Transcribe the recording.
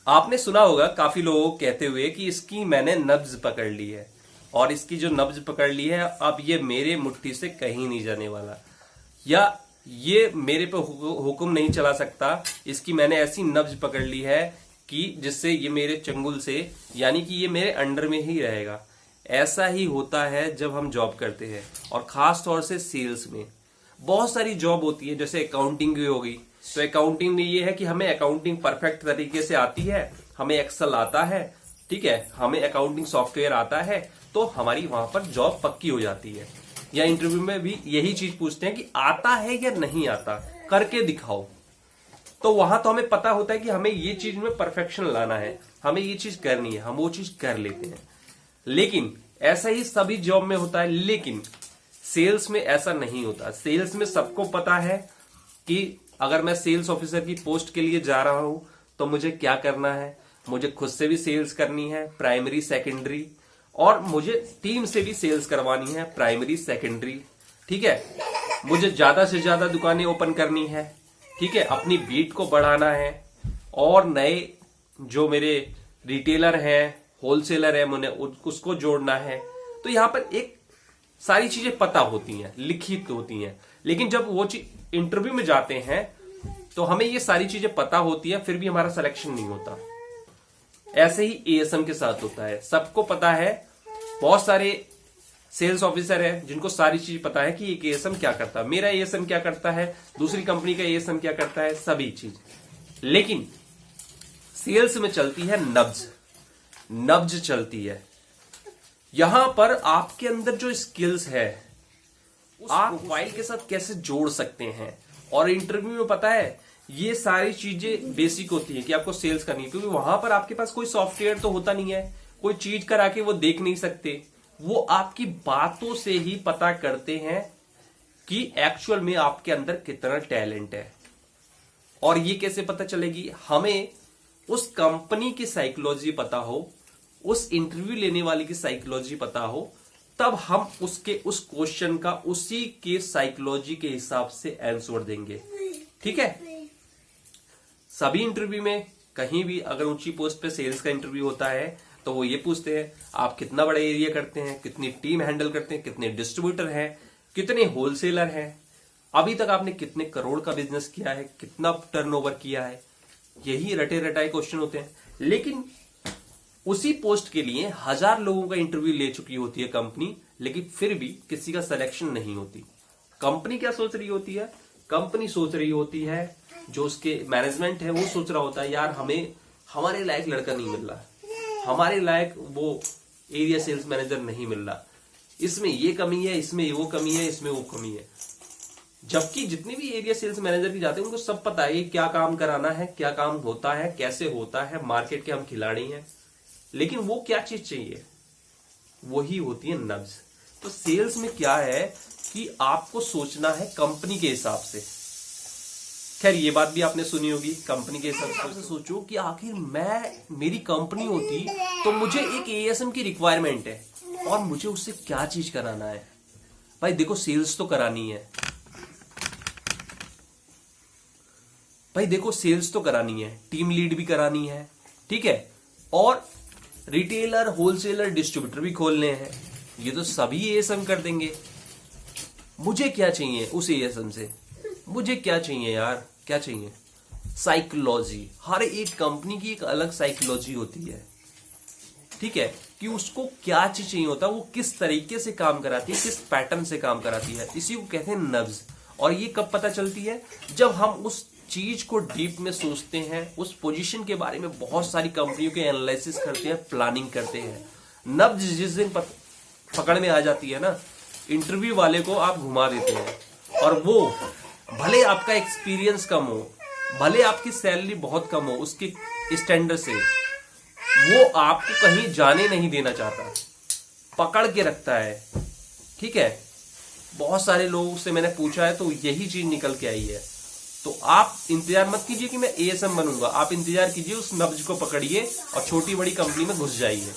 आपने सुना होगा काफी लोगों को कहते हुए कि इसकी मैंने नब्ज पकड़ ली है, और इसकी जो नब्ज पकड़ ली है अब ये मेरे मुट्ठी से कहीं नहीं जाने वाला, या ये मेरे पे हुक्म नहीं चला सकता। इसकी मैंने ऐसी नब्ज पकड़ ली है कि जिससे ये मेरे चंगुल से, यानी कि ये मेरे अंडर में ही रहेगा। ऐसा ही होता है जब हम जॉब करते हैं, और खास तौर से सेल्स में। बहुत सारी जॉब होती है, जैसे अकाउंटिंग की होगी, तो अकाउंटिंग में ये है कि हमें अकाउंटिंग परफेक्ट तरीके से आती है, हमें एक्सेल आता है, ठीक है, हमें अकाउंटिंग सॉफ्टवेयर आता है, तो हमारी वहां पर जॉब पक्की हो जाती है। या इंटरव्यू में भी यही चीज पूछते हैं कि आता है या नहीं आता, करके दिखाओ। तो वहां तो हमें पता होता है कि हमें ये चीज में परफेक्शन लाना है, हमें ये चीज करनी है, हम वो चीज कर लेते हैं। लेकिन ऐसा ही सभी जॉब में होता है, लेकिन सेल्स में ऐसा नहीं होता। सेल्स में सबको पता है कि अगर मैं सेल्स ऑफिसर की पोस्ट के लिए जा रहा हूं तो मुझे क्या करना है। मुझे खुद से भी सेल्स करनी है, प्राइमरी सेकेंडरी, और मुझे टीम से भी सेल्स करवानी है, प्राइमरी सेकेंडरी, ठीक है। मुझे ज्यादा से ज्यादा दुकानें ओपन करनी है, ठीक है, अपनी बीट को बढ़ाना है, और नए जो मेरे रिटेलर हैं, होलसेलर है, मुझे उसको जोड़ना है। तो यहां पर एक सारी चीजें पता होती हैं, लिखित होती हैं। लेकिन जब वो चीज इंटरव्यू में जाते हैं तो हमें ये सारी चीजें पता होती है, फिर भी हमारा सिलेक्शन नहीं होता। ऐसे ही एएसएम के साथ होता है, सबको पता है। बहुत सारे सेल्स ऑफिसर है जिनको सारी चीज पता है कि एक एएसएम क्या करता है, मेरा एएसएम क्या करता है, दूसरी कंपनी का एएसएम क्या करता है, सभी चीज। लेकिन सेल्स में चलती है नब्ज, नब्ज चलती है। यहां पर आपके अंदर जो स्किल्स है आप प्रोफाइल के साथ कैसे जोड़ सकते हैं। और इंटरव्यू में पता है ये सारी चीजें बेसिक होती है कि आपको सेल्स करनी है, क्योंकि वहां पर आपके पास कोई सॉफ्टवेयर तो होता नहीं है, कोई चीज करा के वो देख नहीं सकते। वो आपकी बातों से ही पता करते हैं कि एक्चुअल में आपके अंदर कितना टैलेंट है। और ये कैसे पता चलेगी, हमें उस कंपनी की साइकोलॉजी पता हो, उस इंटरव्यू लेने वाले की साइकोलॉजी पता हो, तब हम उसके उस क्वेश्चन का उसी के साइकोलॉजी के हिसाब से आंसर देंगे, ठीक है। सभी इंटरव्यू में कहीं भी अगर ऊंची पोस्ट पे सेल्स का इंटरव्यू होता है तो वो ये पूछते हैं आप कितना बड़ा एरिया करते हैं, कितनी टीम हैंडल करते हैं, कितने डिस्ट्रीब्यूटर हैं, कितने होलसेलर हैं, अभी तक आपने कितने करोड़ का बिजनेस किया है, कितना टर्नओवर किया है। यही रटे रटाए क्वेश्चन होते हैं। लेकिन उसी पोस्ट के लिए 1000 लोगों का इंटरव्यू ले चुकी होती है कंपनी, लेकिन फिर भी किसी का सिलेक्शन नहीं होती। कंपनी क्या सोच रही होती है, कंपनी सोच रही होती है, जो उसके मैनेजमेंट है वो सोच रहा होता है यार हमें हमारे लायक लड़का नहीं मिल रहा, हमारे लायक वो एरिया सेल्स मैनेजर नहीं मिल रहा, इसमें ये कमी है, इसमें वो कमी है, इसमें वो कमी है। जबकि जितने भी एरिया सेल्स मैनेजर की जाते हैं उनको सब पता है क्या काम कराना है, क्या काम होता है, कैसे होता है, मार्केट के हम खिलाड़ी हैं। लेकिन वो क्या चीज चाहिए, वही होती है नब्ज। तो सेल्स में क्या है कि आपको सोचना है कंपनी के हिसाब से। खैर ये बात भी आपने सुनी होगी, कंपनी के हिसाब से सोचो कि आखिर मेरी कंपनी होती तो मुझे एक एएसएम की रिक्वायरमेंट है और मुझे उससे क्या चीज कराना है। भाई देखो सेल्स तो करानी है, भाई देखो सेल्स तो करानी है, टीम लीड भी करानी है, ठीक है, और रिटेलर, होलसेलर, डिस्ट्रीब्यूटर भी खोलने हैं। ये तो सभी एएसएम कर देंगे। मुझे क्या चाहिए उस एएसएम से, मुझे क्या चाहिए यार, क्या चाहिए, साइकोलॉजी। हर एक कंपनी की एक अलग साइकोलॉजी होती है, ठीक है, कि उसको क्या चीज चाहिए होता है, वो किस तरीके से काम कराती है, किस पैटर्न से काम कराती है। इसी को कहते हैं नब्ज। और ये कब पता चलती है, जब हम उस चीज को डीप में सोचते हैं, उस पोजीशन के बारे में बहुत सारी कंपनियों के एनालिसिस करते हैं, प्लानिंग करते हैं। नब्ज जिस दिन पकड़ में आ जाती है ना, इंटरव्यू वाले को आप घुमा देते हैं, और वो भले आपका एक्सपीरियंस कम हो, भले आपकी सैलरी बहुत कम हो, उसके स्टैंडर्ड से वो आपको कहीं जाने नहीं देना चाहता, पकड़ के रखता है, ठीक है। बहुत सारे लोगों से मैंने पूछा है तो यही चीज निकल के आई है। तो आप इंतजार मत कीजिए कि मैं एएसएम बनूंगा, आप इंतजार कीजिए उस नब्ज को पकड़िए और छोटी बड़ी कंपनी में घुस जाइए।